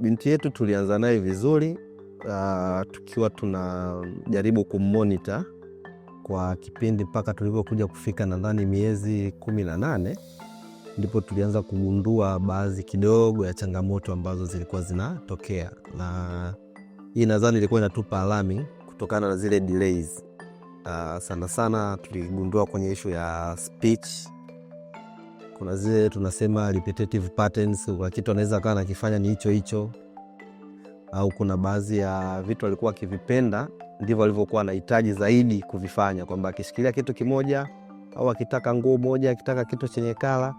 Binti yetu tulianza naye vizuri, tukiwa tunajaribu kummonitor kwa kipindi mpaka tulipokuja kufika nadhani miezi 18, ndipo tulianza kugundua baadhi kidogo ya changamoto ambazo zilikuwa zinatokea, na hii nadhani ilikuwa inatupa alarming kutokana na zile delays. Sana sana tuligundua kwenye issue ya speech. Kuna zile tunasema repetitive patterns, kwa kitu anaweza kana akifanya ni hicho, au kuna baadhi ya vitu alikuwa akivipenda ndivyo alivyokuwa anahitaji zaidi kuvifanya, kwamba akishikilia kitu kimoja au akitaka nguo moja, akitaka kitu chenye kala,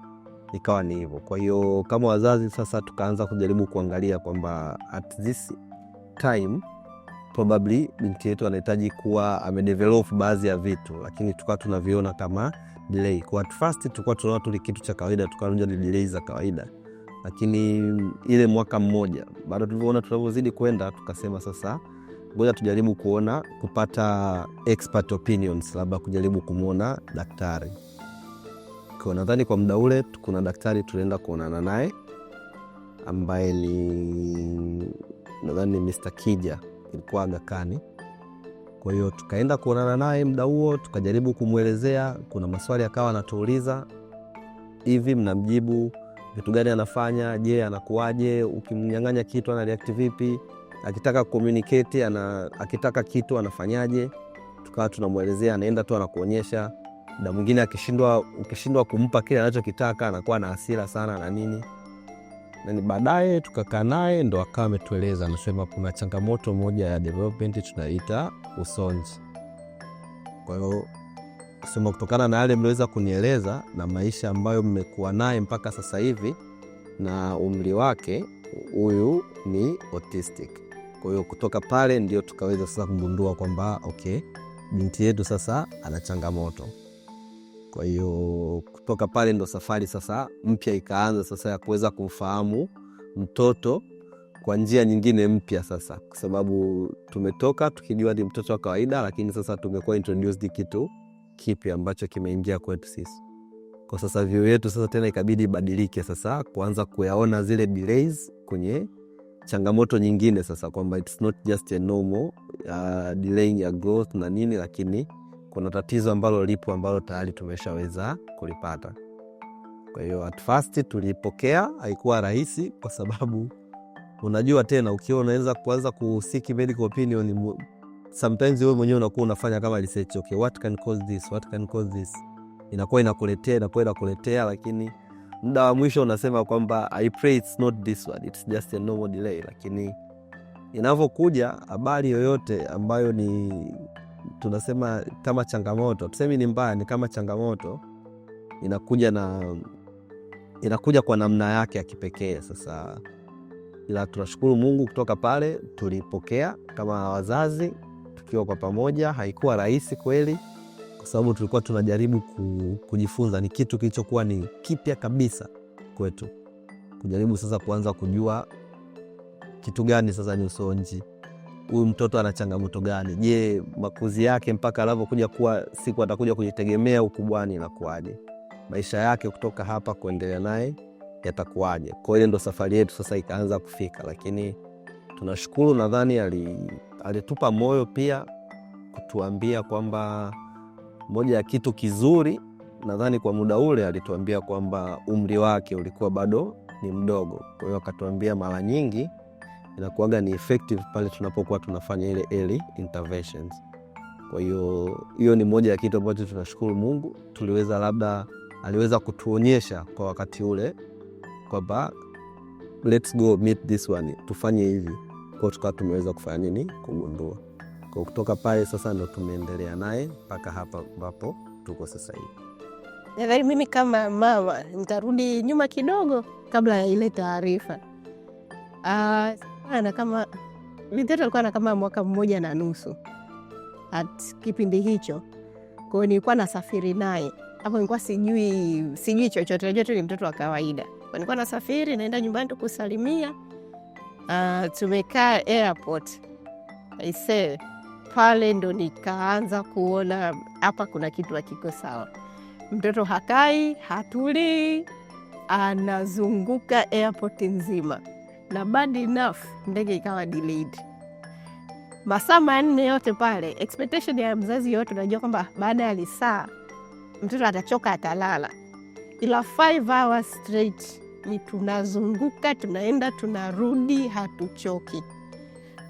ikawa ni hivyo. Kwa hiyo kama wazazi sasa tukaanza kujaribu kuangalia kwamba at this time probably binti yetu anahitaji kuwa amedevelop baadhi ya vitu, lakini tukawa tunaviona kama delay. Kwa at first tulikuwa tunaona tu kitu cha kawaida, tukaona ni delay za kawaida, lakini ile mwaka mmoja baada tulivyoona tunavyozidi kwenda, tukasema sasa ngoja tujaribu kupata expert opinions, labda kujaribu kumuona daktari. Kwa nadhani kwa muda ule kuna daktari tulienda kuonana naye ambaye ni nadhani Mr. Kija, ilikuwa Aga Khan. Kwa hiyo tukaenda kuonana naye muda huo, tukajaribu kumuelezea, kuna maswali akawa anatuuliza, hivi mnamjibu vitu gani anafanya, je anakuaje, ukimnyang'anya kitu ana react vipi, akitaka communicate akitaka kitu anafanyaje. Tukawa tunamuelezea, anaenda tu anakuonyesha. Na mwingine ukishindwa kumpa kile anachokitaka anakuwa na hasira sana na nini. Na baadaye tukakaa naye, ndo akawa ametueleza, anasema kuna changamoto moja ya development tunaita usonji. Kwa hiyo kusema kutokana na yale mliweza kunieleza na maisha ambayo mmekuwa naye mpaka sasa hivi na umri wake, huyu ni autistic. Kwa hiyo kutoka pale ndio tukaweza sasa kugundua kwamba okay, binti yetu sasa ana changamoto. Kwa hiyo kutoka pale ndo safari sasa mpya ikaanza sasa ya kuweza kumfahamu mtoto kwa njia nyingine mpya sasa, kwa sababu tumetoka tukijua ni mtoto wa kawaida, lakini sasa tumekuwa introduced kitu kipi ambacho kimeingia kwetu sisi. Kwa sasa view yetu sasa tena ikabidi ibadilike sasa, kuanza kuyaona zile delays kwenye changamoto nyingine sasa, kwamba it's not just a normal delaying ya growth na nini, lakini kuna tatizo ambalo lipo ambalo tayari tumeshaweza kulipata. Kwa hiyo at first tulipokea, haikuwa rahisi kwa sababu unajua tena ukiwa unaweza kuanza kusiki medical opinion, sometimes wewe mwenyewe unakuwa unafanya kama research, okay, what can cause this, inakuwa inakuletea, lakini muda wa mwisho unasema kwamba I pray it's not this one, it's just a normal delay. Lakini inavyokuja habari yoyote ambayo ni tunasema kama changamoto, tuseme ni mbaya, ni kama changamoto, inakuja kwa namna yake ya kipekee. Sasa ila tunashukuru Mungu, kutoka pale tulipokea kama wazazi tukiwa kwa pamoja. Haikuwa rahisi kweli, kwa sababu tulikuwa tunajaribu kujifunza, ni kitu kilichokuwa ni kipya kabisa kwetu, kujaribu sasa kuanza kujua kitu gani sasa ni usonji, huyu mtoto ana changamoto gani, je makuzi yake mpaka anapokuja kuwa siku atakuja kujitegemea ukubwani inakuaje, maisha yake kutoka hapa kuendelea naye yatakuaje. Kwa hiyo ndo safari yetu sasa ikaanza kufika, lakini tunashukuru, nadhani alitupa moyo pia kutuambia kwamba moja ya kitu kizuri, nadhani kwa muda ule alituambia kwamba umri wake ulikuwa bado ni mdogo. Kwa hiyo akatuambia mara nyingi inakuwaga ni effective pale tunapokuwa tunafanya ile early interventions. Kwa hiyo ni moja ya kitu ambacho tunashukuru Mungu aliweza kutuonyesha kwa wakati ule kwamba let's go meet this one, tufanye hivi. Kwa tukawa tumeweza kufanya nini, kugundua. Kwa kutoka pale sasa ndo tumeendelea naye mpaka hapa ambapo tuko sasa hivi. Nadhani mimi kama mama nitarudi nyuma kidogo kabla ya ile taarifa. Kama mtoto alikuwa na kama mwaka 1.5 at kipindi hicho. Kwa hiyo nilikuwa nasafiri naye. Hapo nilikuwa sijui chochote, najua tu ni mtoto wa kawaida. Kwa nilikuwa nasafiri naenda nyumbani tu kusalimia. Tumekaa airport. Aisee, pale ndo nikaanza kuona hapa kuna kitu hakiko sawa. Mtoto hakai, hatuli, anazunguka airport nzima. na bad enough ndege ikawa delayed. Masaa 4 yote pale, expectation ya mzazi yote unajua kwamba baada ya lisaa mtoto atachoka, atalala. Ila 5 hours straight ni tunazunguka, tunaenda tunarudi, hatuchoki.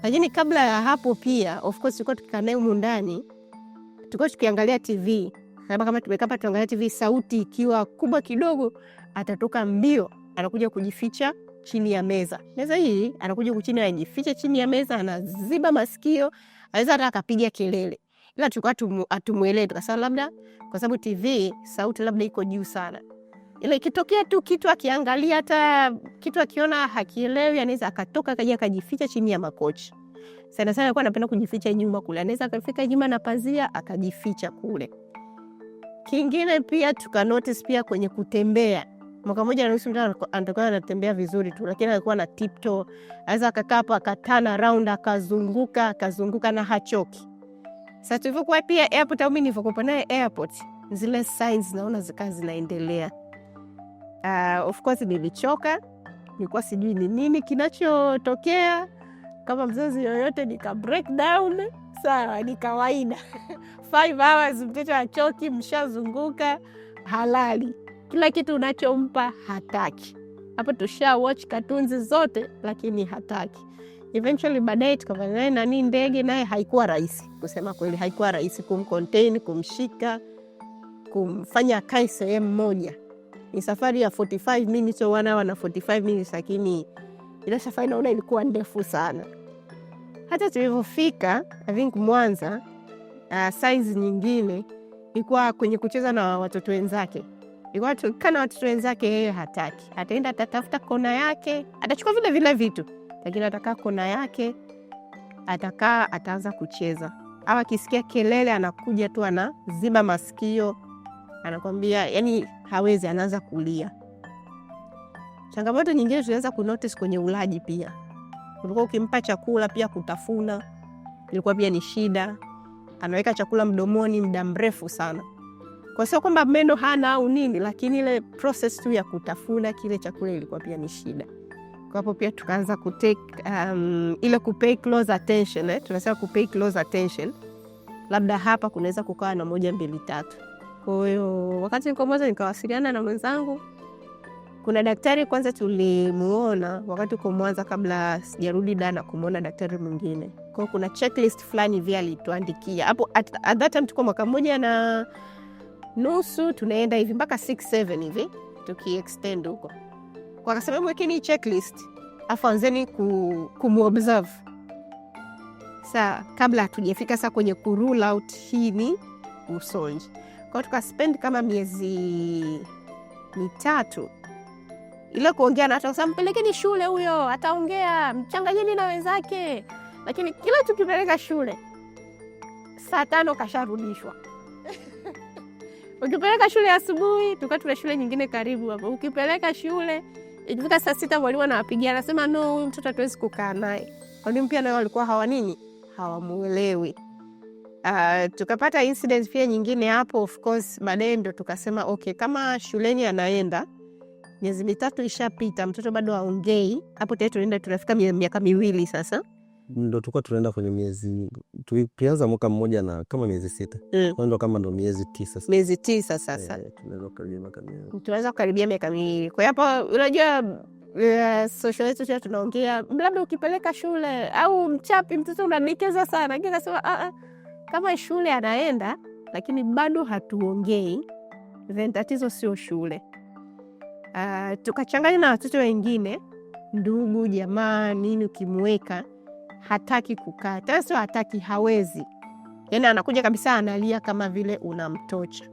Lakini kabla ya hapo pia, of course, tulikuwa tukikaa naye humu ndani, tulikuwa tukiangalia TV. Kama tumekaa hapa tuangalia TV, sauti ikiwa kubwa kidogo, atatoka mbio, anakuja kujificha chini ya meza. Meza hii anakuja kuchini, anajificha chini ya meza, anaziba masikio, aweza hata akapiga kelele. Ila tulikuwa atumuelewe, tukasema labda kwa sababu TV sauti labda iko juu sana. Ila ikitokea tu kitu akiangalia, hata kitu akiona hakielewi, anaweza akatoka akaja akajificha chini ya makochi. Sana sana alikuwa anapenda kujificha nyuma kule. Anaweza akafika nyuma na pazia akajificha kule. Kingine pia tukanotice pia kwenye kutembea. Mwaka mmoja na nusu mtoto anatakuwa anatembea vizuri tu, lakini alikuwa na tiptoe. Anaweza akakaa hapo akatana round, akazunguka na hachoki. Sasa tulivyokuwa pia airport, au mimi nilivyokuwa naye airport, zile signs naona zikawa zinaendelea. Of course nilichoka, nilikuwa sijui ni nini kinachotokea. Kama mzazi yoyote nika breakdown, sawa, ni kawaida. 5 hours mtoto achoki, mshazunguka, halali. Kila kitu unachompa hataki. Hapo tusha watch cartoons zote, lakini hataki. Eventually baadaye tukafanya naye ndege, naye haikuwa rahisi. Kusema kweli haikuwa rahisi kumcontain, kumshika, kumfanya kae sehemu moja. Ni safari ya 45 minutes au 1 hour na 45 minutes, lakini ile safari naona ilikuwa ndefu sana. Hata tulipofika I think Mwanza, size nyingine ilikuwa kwenye kucheza na watoto wenzake. Ilikuwa tukana watoto wenzake, yeye hataki. Ataenda atatafuta kona yake, atachukua vile vitu, lakini atakaa kona yake, ataanza kucheza. Au akisikia kelele anakuja tu anaziba masikio, anakwambia yani hawezi, anaanza kulia. Changamoto nyingine tulianza kunotice kwenye ulaji pia. Ulikuwa ukimpa chakula pia kutafuna, ilikuwa pia ni shida. Anaweka chakula mdomoni muda mrefu sana. Kwa sababu kwamba meno hana au nini, lakini ile process tu ya kutafuna kile chakula ilikuwa pia ni shida. Kwa hapo pia tukaanza ile kupay close attention, tunasema kupay close attention. Labda hapa kunaweza kukawa na 1, 2, 3. Kwa hiyo wakati niko Mwanza nikawasiliana na mwenzangu. Kuna daktari kwanza tulimuona wakati uko Mwanza kabla sijarudi Dar na kumuona daktari mwingine. Kwa hiyo kuna checklist fulani vile alituandikia. Hapo at that time tuko mwaka 1 na nusu, tunaenda hivi mpaka 6-7 hivi tukiextend huko. Kwa akasema mwekeni checklist, afu anzeni kumuobserve. Sasa kabla hatujafika sasa kwenye kurule out hii ni usonji. Kwa tukaspend kama miezi 3 ile kuongea na hata kusema mpelekeni shule huyo, ataongea, mchanganyeni na wenzake. Lakini kila tukipeleka shule saa 5 kasharudishwa. Ukipeleka shule asubuhi, tukatuna shule nyingine karibu hapo. Ukipeleka shule, ikifika saa 6 mwalimu anawapigia, anasema no, huyu mtoto hatuwezi kukaa naye. Walimu pia nao walikuwa hawamuelewi. Tukapata incident pia nyingine hapo. Of course baadaye ndo tukasema okay, kama shuleni anaenda miezi 3 ishapita, mtoto bado haongei, hapo tayari tunaenda tunafika miaka 2 sasa. Ndo tulikuwa tunaenda kwenye miezi, tulianza mwaka 1 na kama miezi 6. Ndo kama ndo miezi 9 sasa. Miezi 9 sasa. Tunaweza kukaribia miaka 2. Kwa hapo unajua social yetu tunaongea labda ukipeleka shule au mchapi mtoto unanikeza sana. Lakini akasema kama shule anaenda lakini bado hatuongei, then tatizo sio shule. Tukachanganya na watoto wengine, ndugu, jamaa, nini, ukimweka hataki kukaa. Tena sio hataki, hawezi. Yaani anakuja kabisa analia kama vile unamtocha.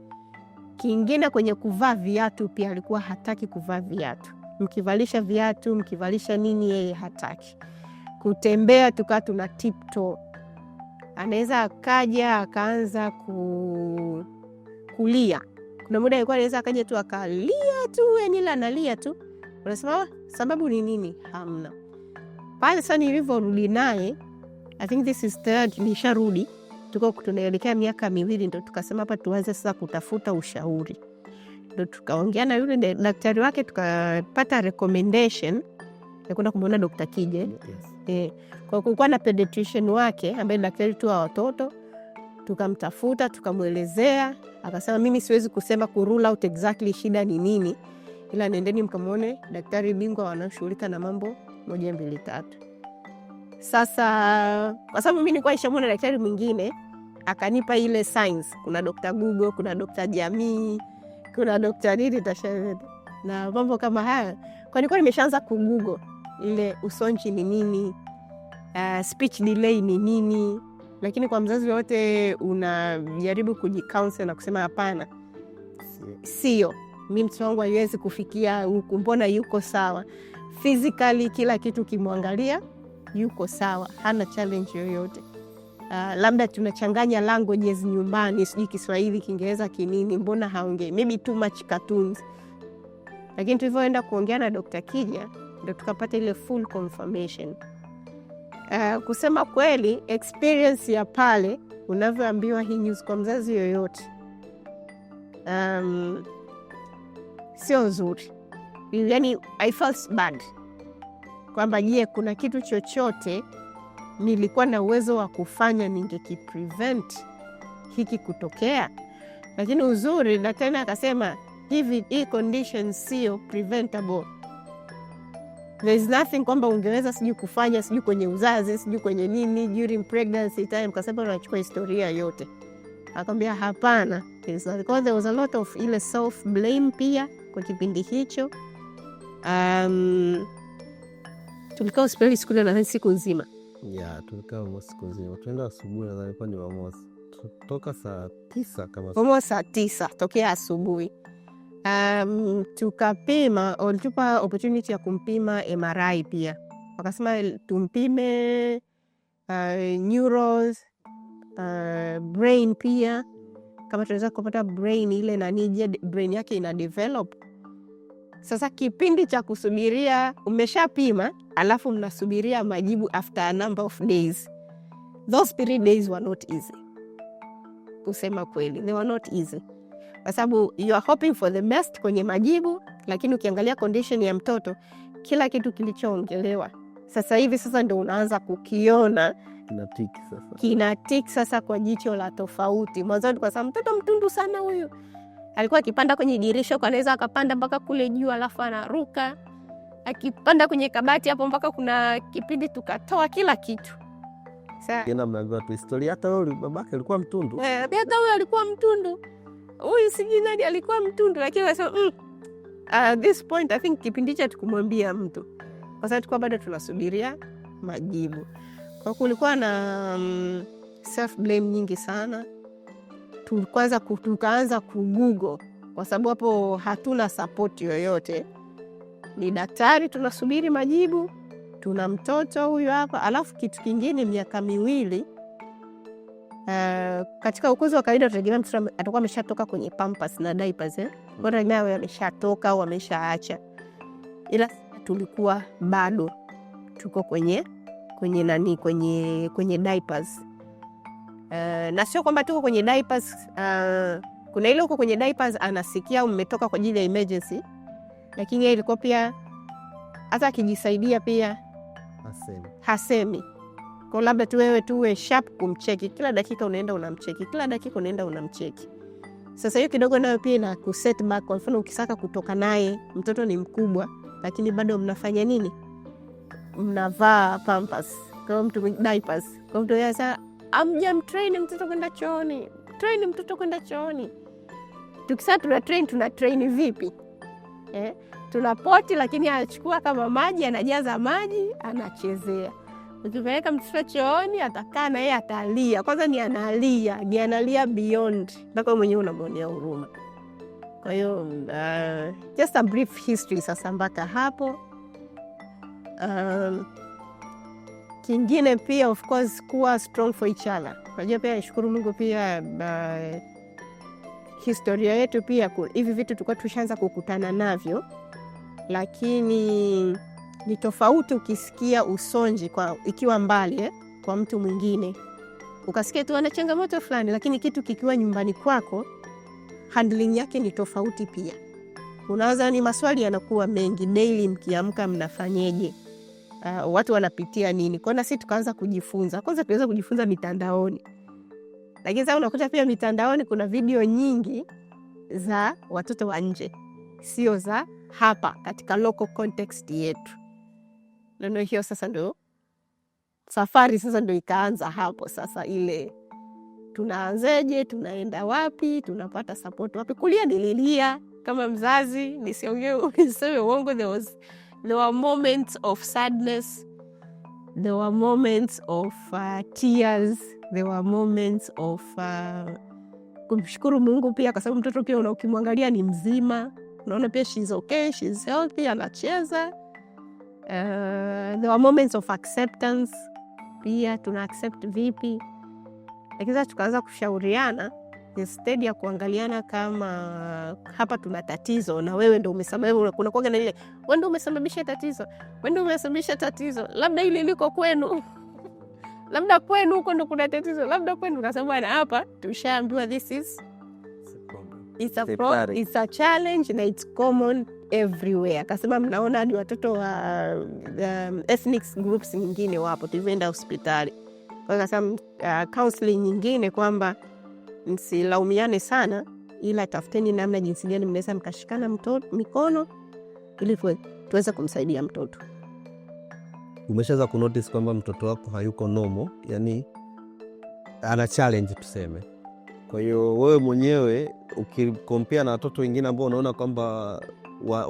Kingine kwenye kuvaa viatu pia alikuwa hataki kuvaa viatu. Mkivalisha viatu, mkivalisha nini, yeye hataki. Kutembea tukaa tuna tiptoe. Anaweza akaja akaanza kulia. Kuna muda alikuwa anaweza akaja tu akalia tu, yani ile analia tu. Unasema sababu ni nini? Hamna. Pale sasa nilivyorudi naye, I think this is third, nisharudi. Tuko tunaelekea miaka 2, ndo tukasema hapa tuanze sasa kutafuta ushauri. Ndo tukaongea na yule daktari wake, tukapata recommendation ya kwenda kumwona Dr. Kije. Yes. Kwa kulikuwa na pediatrician wake ambaye daktari tu wa watoto, tukamtafuta tukamwelezea, akasema mimi siwezi kusema ku rule out exactly shida ni nini, ila nendeni mkamwone daktari bingwa wanaoshughulika na mambo 1 2 3. Sasa kwa sababu mimi nilikuwa nishamwona daktari mwingine, akanipa ile signs, kuna Dr. Google, kuna Dr. Jamii, kuna Dr. nini tashauri na mambo kama haya. Kwa nilikuwa nimeshaanza ku Google ile usonji ni nini, speech delay ni nini, lakini kwa mzazi wote unajaribu kujicounsel na kusema hapana, sio mimi mtoto wangu haiwezi kufikia huku, mbona yuko sawa physically, kila kitu kimwangalia yuko sawa, hana challenge yoyote. Labda tunachanganya languages nyumbani, sijui Kiswahili, Kiingereza, kinini, mbona haongei, maybe too much cartoons. Lakini tulivyoenda kuongea na Dr. Kija ndio tukapata ile full confirmation. Kusema kweli experience ya pale unavyoambiwa hii news kwa mzazi yoyote sio nzuri. Yani I felt bad kwamba je, kuna kitu chochote nilikuwa na uwezo wa kufanya ningekiprevent hiki kutokea. Lakini uzuri daktari akasema hii condition sio preventable. There is nothing kwamba ungeweza sijui kufanya sijui kwenye uzazi sijui kwenye nini during pregnancy time, kwa sababu unachukua historia yote. Akamwambia hapana, because there was a lot of ile self blame pia kwa kipindi hicho. Tulikaa hospitali siku na siku nzima. Tulikaa siku nzima. Tuenda asubuhi na ilikuwa ni Jumamosi. Toka saa 9 kama saa 9 tokea asubuhi. Tukapima, walitupa opportunity ya kumpima MRI pia. Wakasema tumpime neurons, brain pia, kama tunaweza kupata brain ile na nije brain yake ina develop. Sasa kipindi cha kusubiria umeshapima, alafu mnasubiria majibu after a number of days. Those 3 days were not easy. Kusema kweli, they were not easy. Kwa sababu you are hoping for the best kwenye majibu, lakini ukiangalia condition ya mtoto, kila kitu kilichoongelewa sasa hivi sasa ndio unaanza kukiona kinatiki sasa kwa jicho la tofauti. Mwanzo kwa sababu mtoto mtundu sana huyu, alikuwa akipanda kwenye dirisha kwa anaweza akapanda mpaka kule juu alafu anaruka, akipanda kwenye kabati hapo mpaka kuna kipindi tukatoa kila kitu. Sasa kina mnaambiwa tu historia, hata wewe babake alikuwa mtundu. Hata huyu alikuwa mtundu. Huyu sijui nani alikuwa mtundu, lakini nasema at this point I think kipindi cha tukumwambia mtu, kwa sababu tulikuwa bado tunasubiria majibu. Kwa kulikuwa na self blame nyingi sana. Tukaanza ku-Google kwa sababu hapo hatuna support yoyote. Ni daktari tunasubiri majibu, tuna mtoto huyu hapa, alafu kitu kingine miaka 2. Katika ukuzi wa kawaida tunategemea mtoto atakuwa ameshatoka kwenye pampers na diapers Kwa hiyo ameshatoka au ameshaacha. Ila tulikuwa bado tuko kwenye diapers. Na sio kwamba tuko kwenye diapers, kuna ile uko kwenye diapers anasikia umetoka kwa ajili ya emergency, lakini ilikuwa pia hata akijisaidia pia hasemi. Kwa labda tu wewe tuwe sharp kumcheki, kila dakika unaenda unamcheki. Sasa hiyo kidogo nayo pia na kuset back. Kwa mfano ukisaka kutoka naye, mtoto ni mkubwa lakini bado mnafanya nini? Mnavaa pampers kama mtu diapers. Kwa mtu yeye sasa amjamtrain mtoto kwenda chooni. Train mtoto kwenda chooni. Tukisema tuna train vipi? Tuna poti lakini anachukua kama maji, anajaza maji, anachezea. Ukipeleka mtoto chooni atakaa na yeye atalia. Kwanza ni analia beyond. Mpaka mwenyewe unamwonea huruma. Kwa hiyo just a brief history sasa mpaka hapo. Kingine pia of course kuwa strong for each other. Unajua pia nishukuru Mungu pia historia yetu pia hivi vitu tulikuwa tushaanza kukutana navyo, lakini ni tofauti ukisikia usonji ikiwa mbali kwa mtu mwingine. Ukasikia tu ana changamoto fulani, lakini kitu kikiwa nyumbani kwako handling yake ni tofauti pia. Unaanza ni maswali yanakuwa mengi, daily mkiamka mnafanyeje? watu wanapitia nini. Kwa na sisi tukaanza kujifunza. Kwanza tuweza kujifunza mitandaoni. Lakini sasa unakuta pia mitandaoni kuna video nyingi za watoto wa nje, sio za hapa katika local context yetu. Ndio hiyo sasa ndio safari sasa ndio ikaanza hapo sasa, ile tunaanzeje, tunaenda wapi, tunapata support wapi. Kulia nililia kama mzazi, niseme uongo, there were moments of sadness, there were moments of tears, there were moments of kumshukuru Mungu pia, kwa sababu mtoto pia ukimwangalia ni mzima, unaona pia she's okay, she's healthy, anacheza. There were moments of acceptance pia, tuna accept vipi. Lakini sasa tukaanza kushauriana instead ya kuangaliana kama hapa tuna tatizo na wewe ndio umesababisha. Kuna kuaga na ile wewe ndio umesababisha tatizo, wewe ndio umesababisha tatizo, labda ile liko kwenu, labda kwenu huko ndio kuna tatizo, labda kwenu. Kasema bwana, hapa tushaambiwa this is it's a challenge na it's common everywhere. Akasema mnaona hadi watoto wa ethnic groups nyingine wapo, tulivyoenda hospitali. Kwa akasema counseling nyingine kwamba msilaumiane sana, ila tafuteni namna jinsi gani mnaweza mkashikana mikono ili tuweze kumsaidia mtoto. Umeshaanza kunotice kwamba mtoto wako hayuko normal, yani ana challenge tuseme. Kwa hiyo wewe mwenyewe ukikompea na watoto wengine ambao unaona kwamba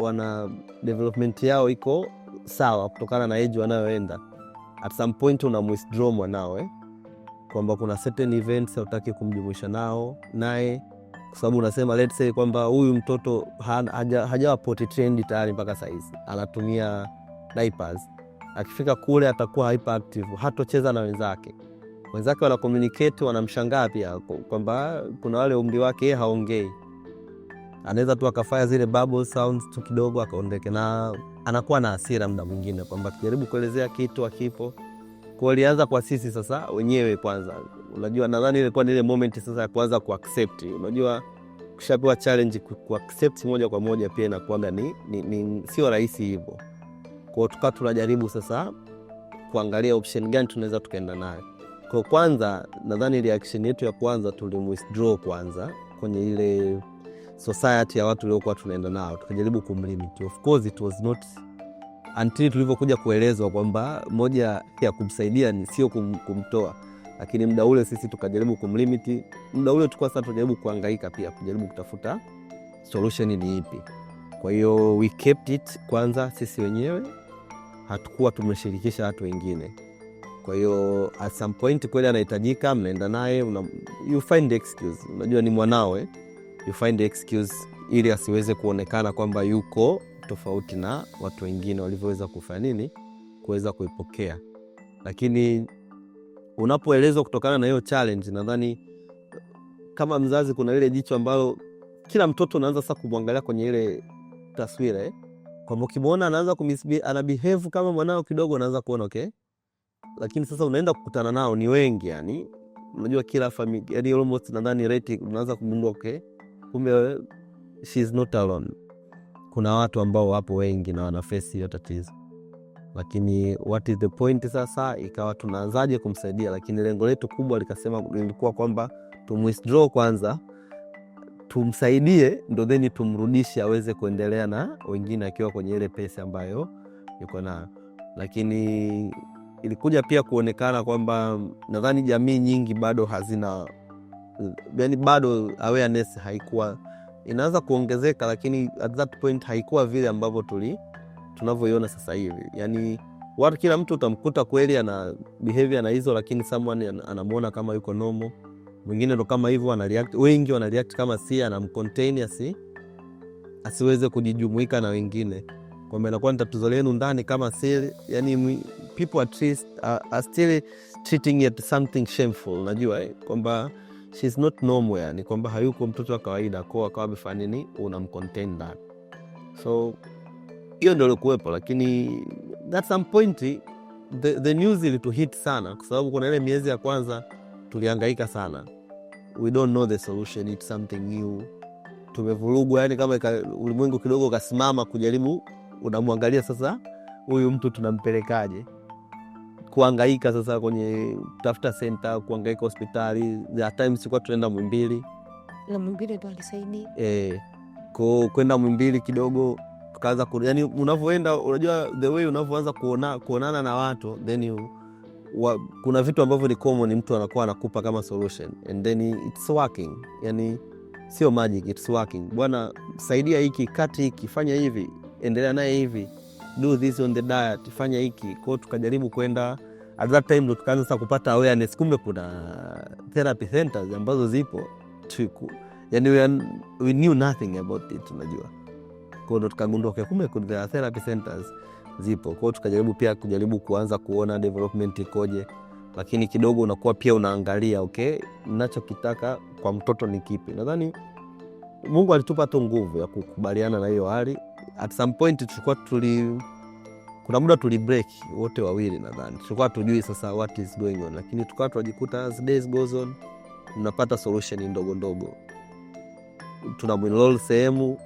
wana development yao iko sawa kutokana na age wanayoenda, at some point una withdraw mwanao kwamba kuna certain events hutaki kumjumuisha nao naye, kwa sababu unasema let's say kwamba huyu mtoto hajawa potty trained tayari mpaka saizi, anatumia diapers. Akifika kule atakuwa hyperactive, hatocheza na wenzake wana communicate, wanamshangaa pia kwamba kuna wale umri wake haongei, anaweza tu akafanya zile bubble sounds tu kidogo akaondeke, na anakuwa na hasira muda mwingine kwamba kijaribu kuelezea kitu akipo. Kwa alianza kwa sisi sasa wenyewe kwanza, unajua nadhani ile kwa ile moment sasa ya kuanza kuaccept. Unajua kushapewa challenge, kuaccept moja kwa moja pia inakuwa ni sio rahisi hivyo. Kwa tukawa tunajaribu sasa kuangalia option gani tunaweza tukaenda nayo. Kwa kwanza nadhani reaction yetu ya kwanza tulimwithdraw kwanza kwenye ile society ya watu waliokuwa tunaenda nao, tukajaribu kumlimit. Of course it was not until tulivyokuja kuelezwa kwamba moja ya kumsaidia ni sio kumtoa, lakini muda ule sisi tukajaribu kumlimit. Muda ule tulikuwa sasa tunajaribu kuhangaika pia kujaribu kutafuta solution ni ipi. Kwa hiyo we kept it kwanza sisi wenyewe, hatukuwa tumeshirikisha watu wengine. Kwa hiyo at some point kweli anahitajika, mnaenda naye, you find the excuse. Unajua ni mwanao, you find the excuse ili asiweze kuonekana kwamba yuko tofauti na watu wengine walivyoweza kufanya nini, kuweza kuipokea. Lakini unapoelezwa kutokana na hiyo challenge, nadhani kama mzazi kuna ile jicho ambalo kila mtoto anaanza sasa kumwangalia kwenye ile taswira kwamba ukimwona anaanza ana behave kama mwanao kidogo, anaanza kuona okay. Lakini sasa unaenda kukutana nao ni wengi, yani unajua kila familia, yani almost nadhani rate unaanza kugundua okay, kumbe she is not alone. Kuna watu ambao wapo wengi na wana face hiyo tatizo. Lakini what is the point sasa, ikawa tunaanzaje kumsaidia. Lakini lengo letu kubwa lilikuwa kwamba tumwithdraw kwanza, tumsaidie, ndo then tumrudishe aweze kuendelea na wengine akiwa kwenye ile pesa ambayo yuko nayo. Lakini ilikuja pia kuonekana kwamba nadhani jamii nyingi bado hazina, yani bado awareness haikuwa inaanza kuongezeka, lakini at that point haikuwa vile ambavyo tunavyoiona sasa hivi. Yani watu, kila mtu utamkuta kweli ana behavior na hizo, lakini someone anamuona kama yuko normal. Mwingine ndo kama hivyo anareact, wengi wanareact kama si anamcontain asiweze kujijumuika na wengine, kwamba inakuwa ni tatizo lenu ndani kama si, yani people are still treating it something shameful. Unajua kwamba she's not normal, yani kwamba hayuko mtoto wa kawaida, kwa akawa amefanya nini, unamcontain that. So hiyo ndio ilikuwepo. Lakini at some point the news ilituhit sana, kwa sababu kuna ile miezi ya kwanza tulihangaika sana, we don't know the solution, it's something new, tumevurugwa, yani kama ulimwengu kidogo kasimama kujaribu, unamwangalia sasa huyu mtu tunampelekaje, kuhangaika sasa kwenye tafuta center, kuhangaika hospitali. At times tulikuwa tunaenda Muhimbili, na Muhimbili ndo alisaidia kwenda Muhimbili kidogo, tukaanza yani unavyoenda, unajua the way unavyoanza kuonana na watu, then kuna vitu ambavyo ni common, mtu anakuwa anakupa kama solution and then it's working. Yani sio magic, it's working. Bwana saidia hiki, kati hiki, fanya hivi, endelea naye hivi, do this on the diet, fanya hiki. Kwa tukajaribu kwenda, at that time ndo tukaanza sasa kupata awareness, kumbe kuna therapy centers ambazo zipo yani we knew nothing about it, unajua. Kwa ndo tukagundua kumbe kuna therapy centers zipo. Kwa tukajaribu pia kuanza kuona development ikoje, lakini kidogo unakuwa pia unaangalia ninachokitaka kwa mtoto ni kipi. Nadhani Mungu alitupa tu nguvu ya kukubaliana na hiyo hali. At some point kuna muda break wote wawili, nadhani tulikuwa tujui sasa what is going on, lakini tukawa tunajikuta as days goes on tunapata solution ndogo ndogo. Tunamwinroll sehemu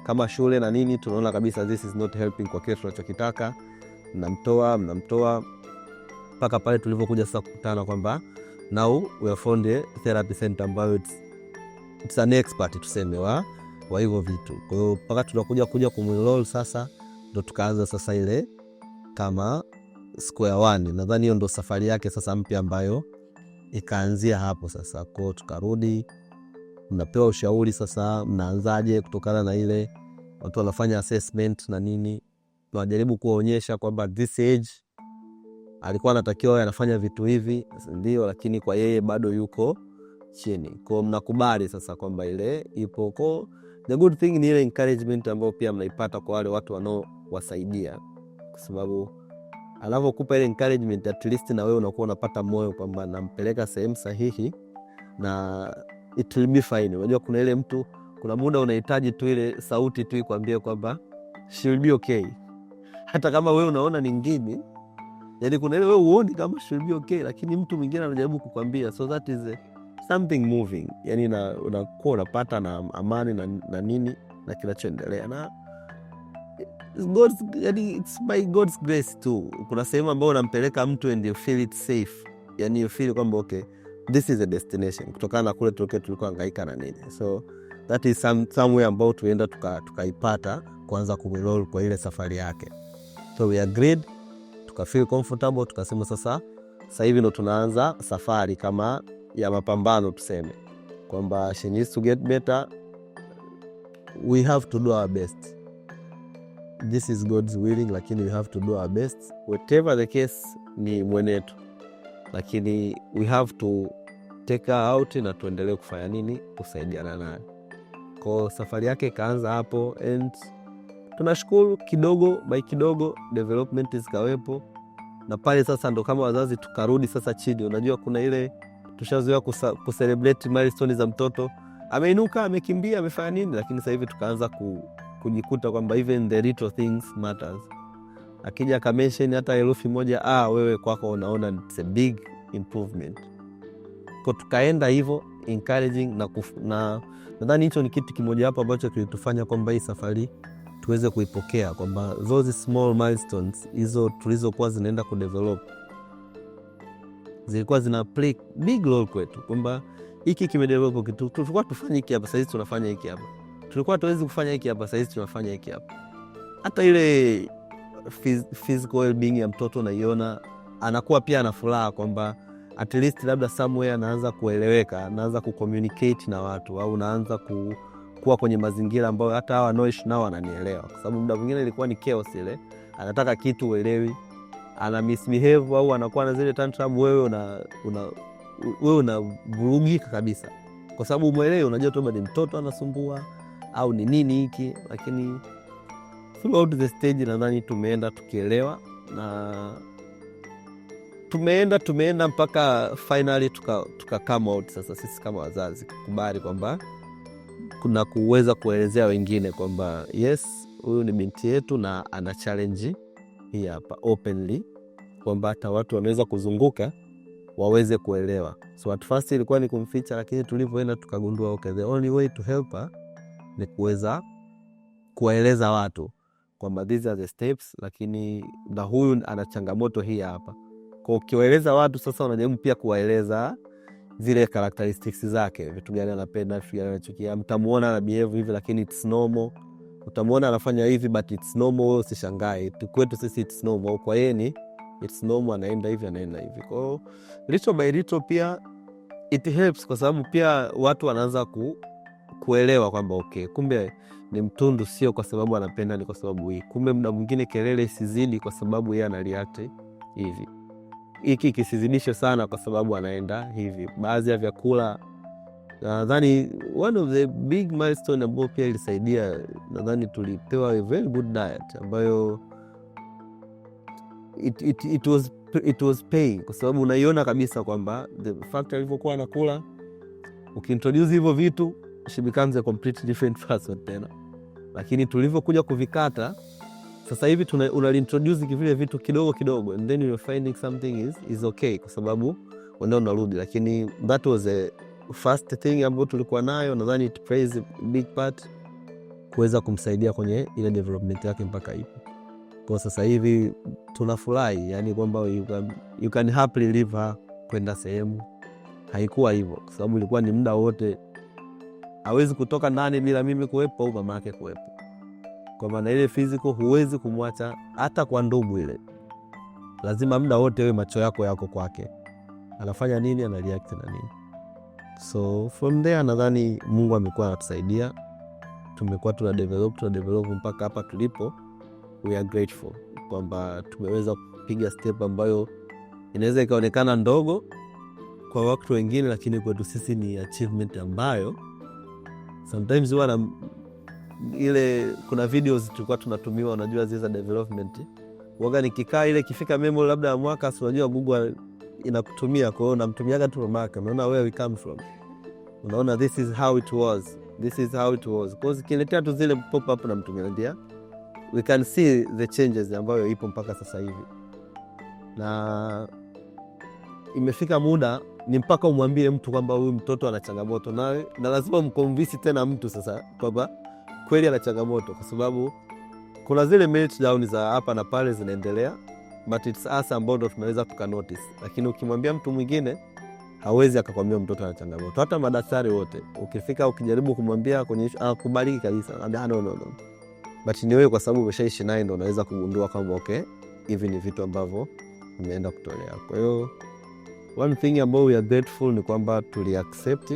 kama shule na nini, tunaona kabisa this is not helping kwa kile tunachokitaka, mnamtoa mpaka pale tulivyokuja sasa kukutana kwamba now we have found a therapy center ambayo it's an expert tuseme wa hivyo vitu. Kwa hiyo mpaka tunakuja kumwinroll sasa, ndo tukaanza sasa ile kama square one. Nadhani hiyo ndo safari yake sasa mpya ambayo ikaanzia hapo sasa. Kwa hiyo tukarudi, mnapewa ushauri sasa mnaanzaje kutokana na ile, watu wanafanya assessment na nini, tunajaribu kuonyesha kwamba this age alikuwa anatakiwa anafanya vitu hivi ndio, lakini kwa yeye bado yuko chini. Kwa mnakubali sasa kwamba ile ipo. Kwa the good thing ni ile encouragement ambayo pia mnaipata kwa wale watu wanaowasaidia, kwa sababu anavyokupa ile encouragement at least na wewe unakuwa unapata moyo kwamba nampeleka sehemu sahihi na it will be fine. Unajua kuna ile mtu, kuna muda unahitaji tu ile sauti tu ikwambie kwamba she will be okay, hata kama wewe unaona ni ngini. Yani kuna ile wewe uone kama she will be okay, lakini mtu mwingine anajaribu kukwambia, so that is something moving. Yani unakuwa unapata na amani na nini na kinachoendelea, na it's by God's grace too. Kuna sehemu ambayo unampeleka mtu and you feel it safe, yani you feel kwamba okay, this is a destination, kutokana na kule tulikuwa hangaika na nini. So that is somewhere ambao tuenda tukaipata kuanza kumroll kwa ile safari yake. So we agreed, tukafeel comfortable, tukasema sasa hivi ndo tunaanza safari kama ya mapambano tuseme, kwamba she needs to get better, we have to do our best. This is God's willing, lakini we have to do our best. Whatever the case ni mwenetu, lakini we have to take her out na tuendelee kufanya nini, kusaidiana naye. Kwa safari yake ikaanza hapo, and tunashukuru kidogo by kidogo development zikawepo, na pale sasa ndo kama wazazi tukarudi sasa chini. Unajua kuna ile tushazoea kucelebrate milestone za mtoto, ameinuka, amekimbia, amefanya nini, lakini sasa hivi tukaanza kujikuta kwamba even the little things matters. Akija kamention hata herufi moja wewe kwako unaona it's a big improvement. Kwa tukaenda hivyo encouraging na nadhani hicho ni kitu kimoja hapo ambacho kilitufanya kwamba hii safari tuweze kuipokea, kwamba those small milestones hizo tulizokuwa zinaenda kudevelop zilikuwa zina play big role kwetu, kwamba hiki kimedevelop kitu, tulikuwa tufanye hiki hapa, sasa tunafanya hiki hapa, tulikuwa tuwezi kufanya hiki hapa, sasa tunafanya hiki hapa. Hata ile physical well-being ya mtoto naiona, anakuwa pia ana furaha kwamba at least labda somewhere anaanza kueleweka, anaanza kucommunicate na watu, au anaanza kuwa kwenye mazingira ambayo hata hawa noish nao wananielewa, kwa sababu muda mwingine ilikuwa ni chaos ile, anataka kitu uelewi, ana misbehave au anakuwa na zile tantrum, wewe unavurugika kabisa, kwa sababu umuelewi, unajua tu ni mtoto anasumbua au ni nini hiki. Lakini throughout the stage nadhani tumeenda tukielewa, na tumeenda mpaka finally tuka come out sasa sisi kama wazazi kukubali kwamba kuna kuweza kuelezea wengine kwamba yes, huyu ni binti yetu na ana challenge hii hapa openly, kwamba hata watu wanaweza kuzunguka waweze kuelewa. So at first ilikuwa ni kumficha, lakini tulivyoenda tukagundua okay, the only way to help her ni kuweza kuwaeleza watu kwamba these are the steps, lakini na huyu ana changamoto hii hapa. Kwa ukiwaeleza watu sasa, unajaribu pia kuwaeleza zile characteristics zake, vitu gani anapenda, vitu gani anachukia. Mtamuona ana behave hivi lakini it's normal, utamuona anafanya hivi but it's normal, usishangae. Kwetu sisi it's normal, kwa yeye ni it's normal, anaenda hivi anaenda hivi. Kwa little by little pia it helps, kwa sababu pia watu wanaanza kuelewa kwamba okay, kumbe ni mtundu sio kwa sababu anapenda, ni kwa sababu hii. Kumbe muda mwingine kelele isizidi kwa sababu yeye anareact hivi, hiki kisizidishe sana kwa sababu anaenda hivi. Baadhi ya vyakula, nadhani one of the big milestone ambao pia ilisaidia, nadhani tulipewa a very good diet ambayo it was paying, kwa sababu unaiona kabisa kwamba the fact alivyokuwa anakula, ukiintroduce hivyo vitu, she becomes a completely different person tena. Lakini tulivyokuja kuvikata, sasa hivi unaintroduce vile vitu kidogo kidogo, and then you're finding something is okay, kwa sababu ndio unarudi. Lakini that was a first thing ambayo tulikuwa nayo, nadhani it plays a big part kuweza kumsaidia kwenye ile development yake mpaka ipo. Kwa sasa hivi tunafurahi, yani kwamba you can happily leave her kwenda sehemu. Haikuwa hivyo, kwa sababu ilikuwa ni muda wote, hawezi kutoka ndani bila mimi kuwepo au mama yake kuwepo. Kwa maana ile physical huwezi kumwacha hata kwa ndugu ile. Lazima muda wote wewe macho yako kwake. Anafanya nini, ana react na nini. So from there nadhani Mungu amekuwa anatusaidia. Tumekuwa tuna develop mpaka hapa tulipo. We are grateful kwamba tumeweza kupiga step ambayo inaweza ikaonekana ndogo kwa watu wengine, lakini kwetu sisi ni achievement ambayo sometimes huwa ile kuna videos tulikuwa tunatumiwa, unajua zile za development. Waga nikikaa ile kifika memory labda ya mwaka, unajua Google inakutumia, kwa hiyo namtumiaga tu mark, unaona where we come from, unaona this is how it was, because kiletea tu zile pop up na mtumia, ndio we can see the changes ambayo ipo mpaka sasa hivi. Na imefika muda ni mpaka umwambie mtu kwamba huyu mtoto ana changamoto, na lazima mconvince tena mtu sasa kwamba kweli ana changamoto, kwa sababu kuna zile meltdown za hapa na pale zinaendelea, but it's us ambao ndo tunaweza tukanotice. Lakini ukimwambia mtu mwingine hawezi akakwambia mtoto ana changamoto. Hata madaktari wote ukifika ukijaribu kumwambia kwenye akubaliki kabisa, no. But ni wewe, kwa sababu umeshaishi naye, ndo unaweza kugundua kwamba okay, hivi ni vitu ambavyo umeenda kutolea. Kwa hiyo one thing ambayo we are grateful ni kwamba tuliaccept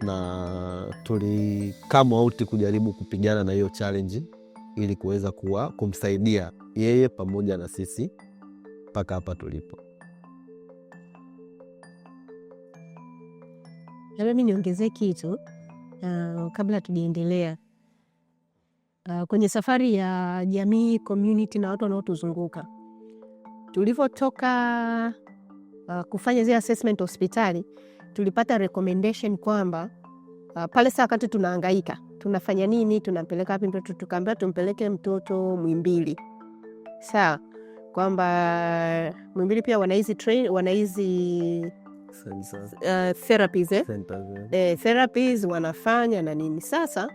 na come out kujaribu kupigana na hiyo challenge ili kuweza kumsaidia yeye pamoja na sisi mpaka hapa tulipo. Mimi niongezee kitu kabla tujiendelea. Kwenye safari ya jamii, community na watu wanaotuzunguka, tulivyotoka kufanya zile assessment hospitali, tulipata recommendation kwamba pale saa wakati tunahangaika tunafanya nini, tunampeleka wapi mtoto, tukaambia tumpeleke mtoto Muhimbili. Sawa, kwamba Muhimbili pia wana hizi therapies therapies wanafanya na nini. Sasa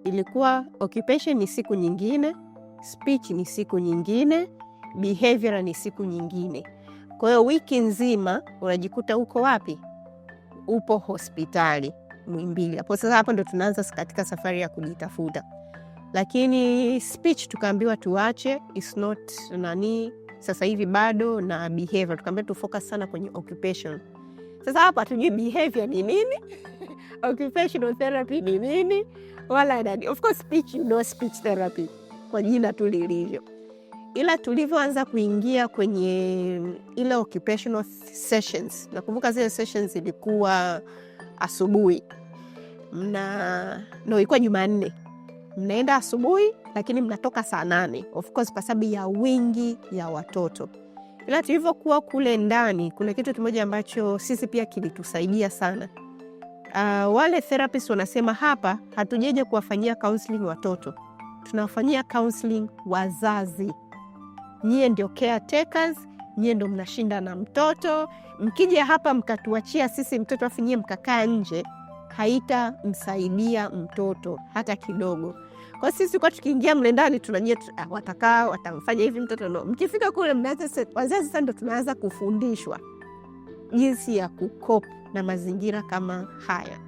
ilikuwa occupation ni siku nyingine, speech ni siku nyingine, behavior ni siku nyingine. Kwa hiyo wiki nzima unajikuta uko wapi? Upo hospitali Muhimbili. Hapo sasa, hapo ndo tunaanza katika safari ya kujitafuta. Lakini speech tukaambiwa tuache, it's not sasa hivi bado, na behavior tukaambiwa tu focus sana kwenye occupation. Sasa hapa tujui behavior ni nini, occupational therapy ni nini, wala nani. Of course speech, speech therapy kwa jina tu lilivyo. Ila tulivyoanza kuingia kwenye ile occupational sessions, nakumbuka zile sessions ilikuwa asubuhi, ilikuwa Jumanne. Mnaenda asubuhi lakini mnatoka saa 8, of course kwa sababu ya wingi ya watoto. Ila tulivyokuwa kule ndani, kuna kitu kimoja ambacho sisi pia kilitusaidia sana. Wale therapists wanasema hapa hatujeje kuwafanyia counseling watoto, tunawafanyia counseling wazazi. Nyie ndio caretakers, nyie ndio mnashinda na mtoto. Mkija hapa mkatuachia sisi mtoto, afu nyie mkakaa nje, haitamsaidia mtoto hata kidogo. Kwa sisi kwa tukiingia mle ndani tunajua watakaa watamfanya hivi mtoto no. Mkifika kule mnaanza wazazi sasa ndo tunaanza kufundishwa jinsi ya kukop na mazingira kama haya.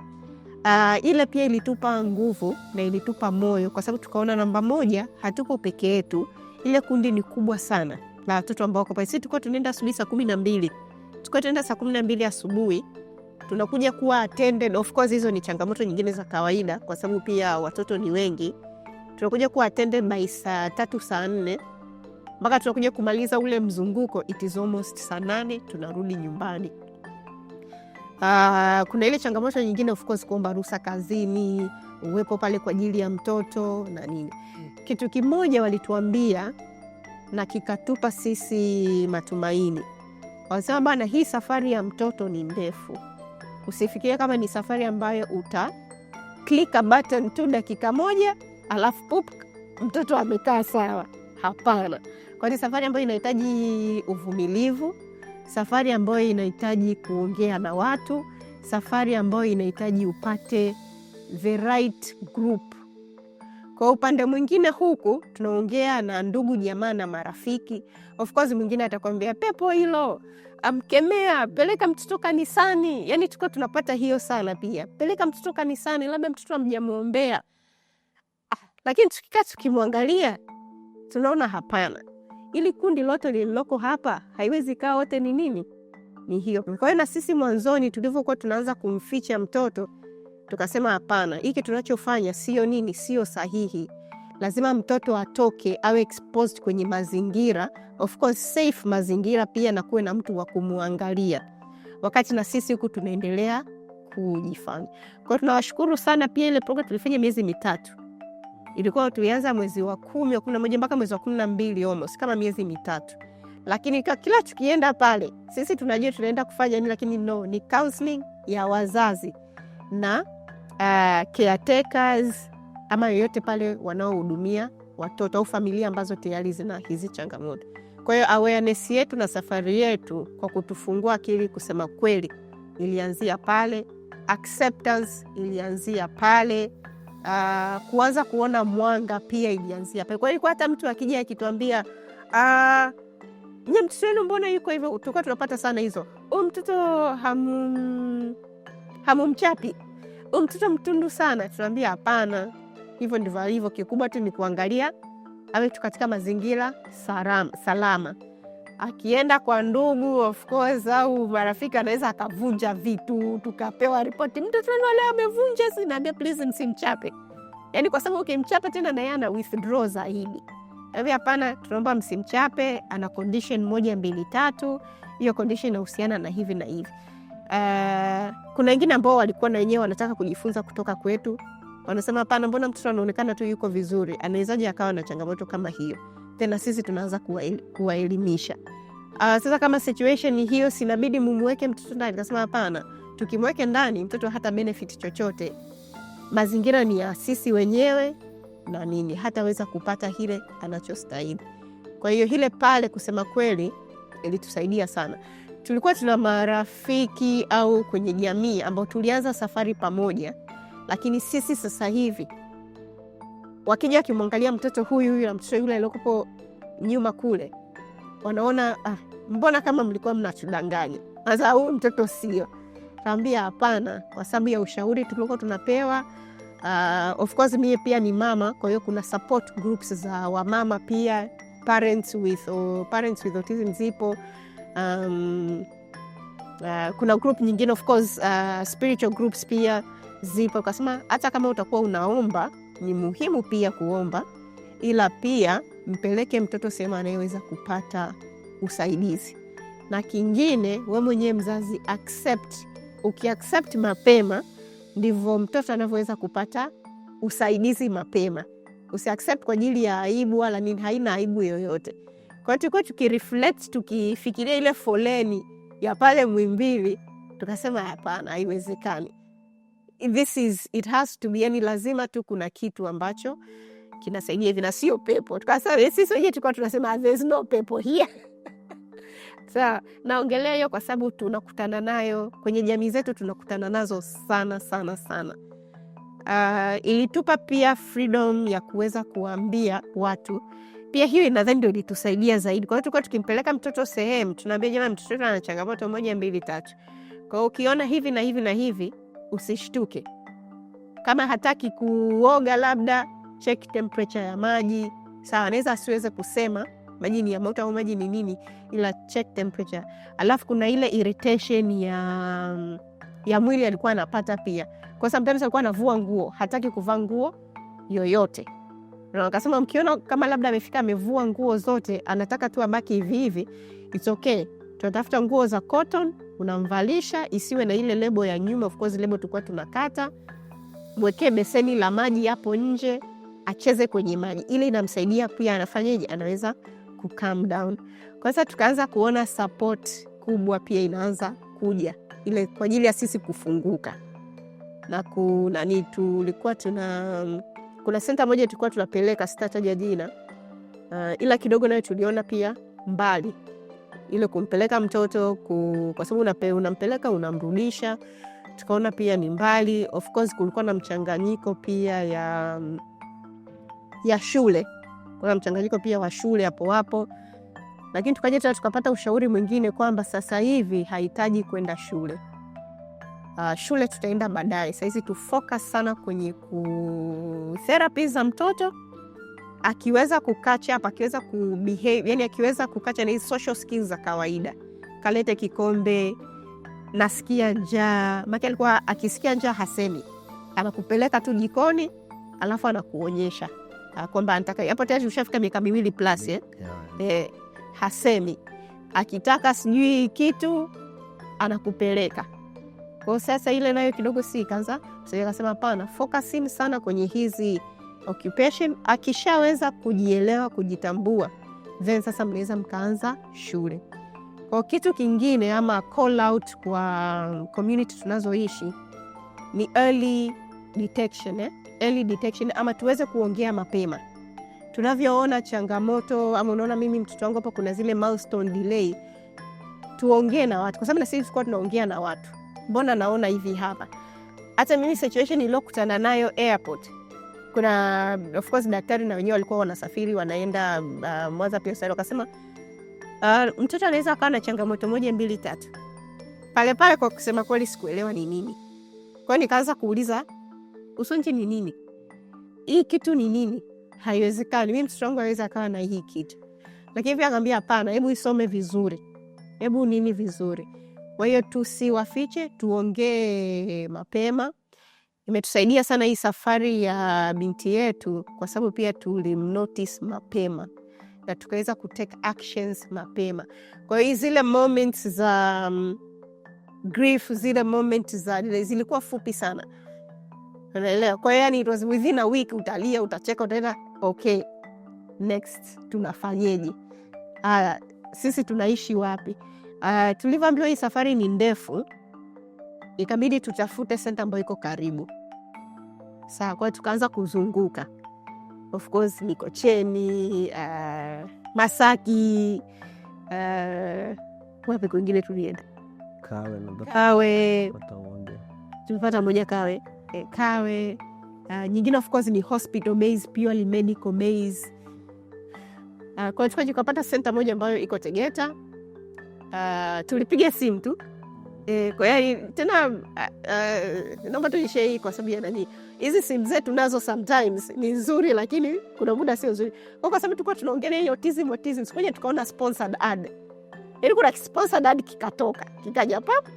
Ile pia ilitupa nguvu na ilitupa moyo, kwa sababu tukaona namba moja, hatuko peke yetu. Ile kundi ni kubwa sana la watoto ambao kwa sisi tulikuwa tunaenda asubuhi saa 12. Tulikuwa tunaenda saa 12 asubuhi. Tunakuja kuwa attended. Of course hizo ni changamoto nyingine za kawaida kwa sababu pia watoto ni wengi. Tunakuja kuwa attended by saa 3 saa 4. Mpaka tunakuja kumaliza ule mzunguko, it is almost saa 8 tunarudi nyumbani. Kuna ile changamoto nyingine of course kuomba ruhusa kazini, uwepo pale kwa ajili ya mtoto na nini. Kitu kimoja walituambia na kikatupa sisi matumaini. Wanasema bana, hii safari ya mtoto ni ndefu. Usifikirie kama ni safari ambayo uta click a button tu dakika moja alafu pup mtoto amekaa sawa. Hapana. Kwa ni safari ambayo inahitaji uvumilivu, safari ambayo inahitaji kuongea na watu, safari ambayo inahitaji upate the right group. Kwa upande mwingine huku tunaongea na ndugu jamaa na marafiki. Of course mwingine atakwambia pepo hilo, amkemea, peleka mtoto kanisani. Yani tuko tunapata hiyo sana pia. Peleka mtoto kanisani, labda mtoto amjamuombea. Lakini tukikaa tukimwangalia tunaona hapana. Ili kundi lote lililoko hapa haiwezi kaa wote ni nini? Ni hiyo. Kwa hiyo na sisi mwanzoni tulivyokuwa tunaanza kumficha mtoto, tukasema hapana, hiki tunachofanya sio nini, sio sahihi. Lazima mtoto atoke, awe exposed kwenye mazingira, of course safe mazingira pia, na kuwe na mtu wa kumuangalia. Wakati na sisi huku tunaendelea kujifanya. Kwa hiyo tunawashukuru sana pia ile program tulifanya miezi 3. Ilikuwa tulianza mwezi wa 10, 11 mpaka mwezi wa 12 almost, kama miezi 3. Lakini kila tukienda pale, sisi tunajua tunaenda kufanya nini, lakini no, ni counseling ya wazazi na caretakers ama yoyote pale wanaohudumia watoto au familia ambazo tayari zina hizi changamoto. Kwa hiyo awareness yetu na safari yetu kwa kutufungua akili kusema kweli ilianzia pale, acceptance ilianzia pale, kuanza kuona mwanga pia ilianzia pale. Kwa hiyo hata mtu akija akituambia nye mtoto wenu mbona yuko hivyo, tulikuwa tunapata sana hizo. Mtoto hamumchapi, mtoto mtundu sana. Tunaambia hapana, hivyo ndivyo alivyo. Kikubwa tu ni kuangalia awe tu katika mazingira salama. Akienda kwa ndugu of course au marafiki anaweza akavunja vitu, tukapewa ripoti mtoto wenu leo amevunja, sinaambia please msimchape. Yaani kwa sababu ukimchapa tena na yeye ana withdraw zaidi. Hivi hapana, tunaomba msimchape, ana condition 1 2 3, hiyo condition inahusiana na hivi na hivi. Kuna wengine ambao walikuwa na wenyewe wanataka kujifunza kutoka kwetu. Wanasema hapana, mbona mtoto anaonekana tu yuko vizuri, anawezaje akawa na changamoto kama hiyo? Tena sisi tunaanza kuwaelimisha. Sasa kama situation hiyo sinabidi mumweke mtoto ndani. Nasema hapana, tukimweke ndani mtoto hata benefit chochote. Mazingira ni ya sisi wenyewe na nini, hataweza kupata hile anachostahili. Kwa hiyo hile pale kusema kweli ilitusaidia sana. Tulikuwa tuna marafiki au kwenye jamii ambao tulianza safari pamoja, lakini sisi sasa hivi wakija kimwangalia mtoto huyu na mtoto yule aliyokuwa nyuma kule, wanaona mbona kama mlikuwa mnatudanganya. Sasa huyu mtoto sio. Kaambia hapana, kwa sababu ya ushauri tulikuwa tunapewa. Of course mimi pia ni mama, kwa hiyo kuna support groups za wamama pia, parents with autism zipo. Kuna group nyingine of course spiritual groups pia zipo. Kasema hata kama utakuwa unaomba, ni muhimu pia kuomba, ila pia mpeleke mtoto sehemu anayeweza kupata usaidizi. Na kingine, wewe mwenyewe mzazi accept. Ukiaccept mapema ndivyo mtoto anavyoweza kupata usaidizi mapema. Usiaccept kwa ajili ya aibu wala nini, haina aibu yoyote. Kwa hiyo tulikuwa tukireflect, tukifikiria ile foleni ya pale Muhimbili, tukasema hapana, haiwezekani. It has to be, yani lazima tu kuna kitu ambacho kinasaidia hivi na sio pepo. Tukasema sisi wenyewe tulikuwa tunasema there's no pepo here. Sawa, naongelea hiyo kwa sababu tunakutana nayo kwenye jamii zetu, tunakutana nazo sana sana sana. Ilitupa pia freedom ya kuweza kuambia watu. Pia hiyo nadhani ndio ilitusaidia zaidi. Kwa hiyo tulikuwa tukimpeleka mtoto sehemu, tunaambia jamani, mtoto ana changamoto 1 2 3. Kwa hiyo ukiona hivi na hivi na hivi, usishtuke. Kama hataki kuoga, labda check temperature ya maji. Sawa, anaweza asiweze kusema maji ni ya moto au maji ni nini, ila check temperature. Alafu kuna ile irritation ya mwili alikuwa anapata pia. Kwa sababu sometimes alikuwa anavua nguo, hataki kuvaa nguo yoyote. Na akasema mkiona kama labda amefika amevua nguo zote, anataka tu abaki hivi hivi, it's okay. Tunatafuta nguo za cotton, unamvalisha, isiwe na ile lebo ya nyuma. Of course lebo tulikuwa tunakata. Mwekee beseni la maji hapo nje, acheze kwenye maji. Ile inamsaidia pia, anafanyaje, anaweza ku calm down. Kwa sasa tukaanza kuona support kubwa pia inaanza kuja ile kwa ajili ya sisi kufunguka. Na tulikuwa kuna center moja tulikuwa tunapeleka, sitataja jina, ila kidogo nayo tuliona pia mbali ile kumpeleka mtoto kwa sababu unampeleka unamrudisha, tukaona pia ni mbali. Of course kulikuwa na mchanganyiko pia ya shule, kuna mchanganyiko pia wa shule hapo, lakini tukaja tena tukapata ushauri mwingine kwamba sasa hivi hahitaji kwenda shule. Shule tutaenda baadaye. Sasa hizi tu focus sana kwenye therapy za mtoto, akiweza kucatch up, akiweza kubehave, yani akiweza kucatch na hizo social skills za kawaida. Kalete kikombe, nasikia njaa. Maki alikuwa akisikia njaa hasemi, anakupeleka tu jikoni alafu anakuonyesha kwamba anataka. Hapo tayari ushafika miaka 2 plus hasemi. Akitaka sijui kitu anakupeleka. Kwa sasa ile nayo kidogo ikaanza, sasa akasema hapana, focusing sana kwenye hizi occupation. Akishaweza kujielewa, kujitambua, then sasa mnaweza mkaanza shule. Kwa kitu kingine ama call out kwa community tunazoishi ni early detection, early detection, ama tuweze kuongea mapema. Tunavyoona changamoto ama unaona mimi mtoto wangu hapa kuna zile milestone delay, tuongee na watu, kwa sababu na sisi tulikuwa tunaongea na watu. Mbona naona hivi hapa? Hata mimi situation nilokutana nayo airport, kuna of course daktari na wenyewe walikuwa wanasafiri wanaenda Mwanza pia. Sasa wakasema mtoto anaweza akawa na changamoto 1 2 3. Pale kwa kusema kweli sikuelewa ni nini. Kwa hiyo nikaanza kuuliza usonji ni nini? Hii kitu ni nini? Haiwezekani mimi mtoto wangu anaweza akawa na hii kitu. Lakini pia akambia hapana, hebu isome vizuri. Hebu nini vizuri. Kwa hiyo tusiwafiche, tuongee mapema. Imetusaidia sana hii safari ya binti yetu kwa sababu pia tulimnotice mapema na tukaweza kutake actions mapema. Kwa hiyo zile moments za grief, zile moments zilikuwa fupi sana. Unaelewa? Kwa hiyo yani it was within a week, utalia, utacheka, utaenda okay, next tunafanyeje? Sisi tunaishi wapi? Tulivyoambiwa hii safari ni ndefu, ikabidi tutafute center ambayo iko karibu. Sawa, kwa tukaanza kuzunguka. Of course Mikocheni, Masaki, wapi kwingine tulienda? Kawe. Tulipata moja Kawe. Kawe. Nyingine of course ni hospital base, purely medical base. Kwa tukapata center moja ambayo iko Tegeta. Tulipiga simu tu. Kwa hiyo tena naomba tuishie hii kwa sababu ya nani. Hizi simu zetu nazo sometimes ni nzuri lakini kuna muda sio nzuri. Kwa sababu tulikuwa tunaongelea hiyo autism. Sikuja tukaona sponsored ad. Ili kuna sponsored ad kikatoka. Kikaja pap.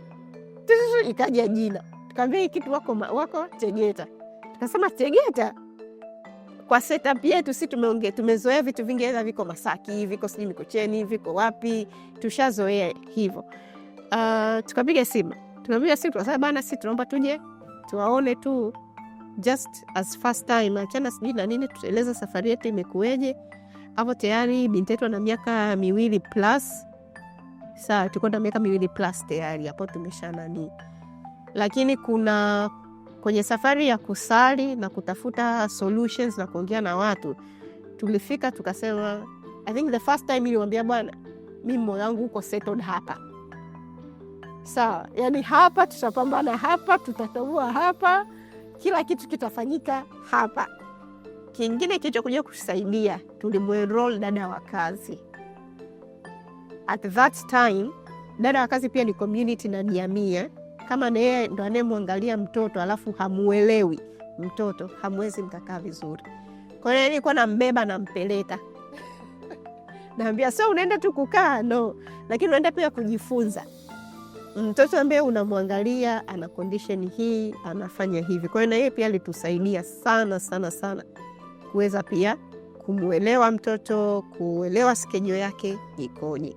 Ikaja jina. Tukamwambia hii kitu wako Tegeta. Tukasema Tegeta. Kwa setup yetu sisi tumezoea vitu vingi, aidha viko Masaki, viko sijui Mikocheni, viko wapi, tushazoea hivyo. Tukapiga simu tukasema bana, sisi tunaomba tuje tuwaone tu just as first time, achana sijui na nini, tutaeleza safari yetu imekueje. Hapo tayari binti yetu ana miaka 2 plus. Sasa tuko na miaka 2 plus tayari, hapo tumeshana nini. Lakini kuna kwenye safari ya kusali na kutafuta solutions na kuongea na watu, tulifika tukasema, I think the first time niliwaambia bwana, mimi moyo wangu uko settled hapa, sawa, yani hapa tutapambana, hapa tutatoboa, hapa kila kitu kitafanyika hapa. Kingine kilichokuja kusaidia, tulimuenroll dada wa kazi. At that time dada wa kazi pia ni community na jamii. Kama na yeye ndo anemwangalia mtoto alafu hamuelewi mtoto, hamwezi mkakaa vizuri. Kwa hiyo nilikuwa nambeba nampeleka, naambia sio unaenda tu kukaa, no, lakini unaenda pia kujifunza. Mtoto ambaye unamwangalia ana condition hii, anafanya hivi. Kwa hiyo na yeye pia alitusaidia sana sana sana kuweza pia kumuelewa mtoto, kuelewa schedule yake ikoje.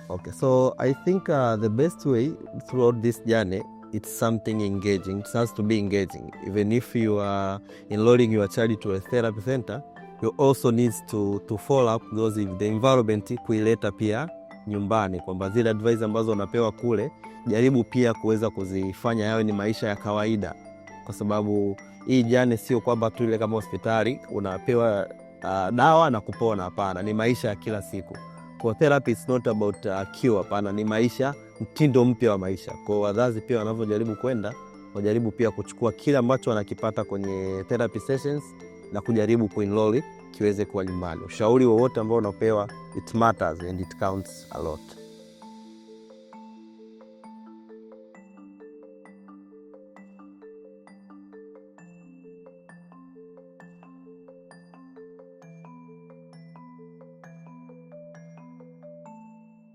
Okay, so I think the best way throughout this journey, it's something engaging. It has to be engaging. Even if you are enrolling your child to a therapy center, you also need to follow up those the environment, kuileta pia nyumbani, kwamba zile advice ambazo unapewa kule jaribu pia kuweza kuzifanya yawe ni maisha ya kawaida, kwa sababu hii jane sio kwamba tu ile kama hospitali unapewa dawa na kupona. Hapana, ni maisha ya kila siku. Kwa therapy it's not about cure, hapana, ni maisha, mtindo mpya wa maisha. Kwa wazazi pia wanavyojaribu kwenda, wajaribu pia kuchukua kile ambacho wanakipata kwenye therapy sessions na kujaribu kuenroll kiweze kuwa nyumbani. Ushauri wowote ambao unapewa, it matters and it counts a lot.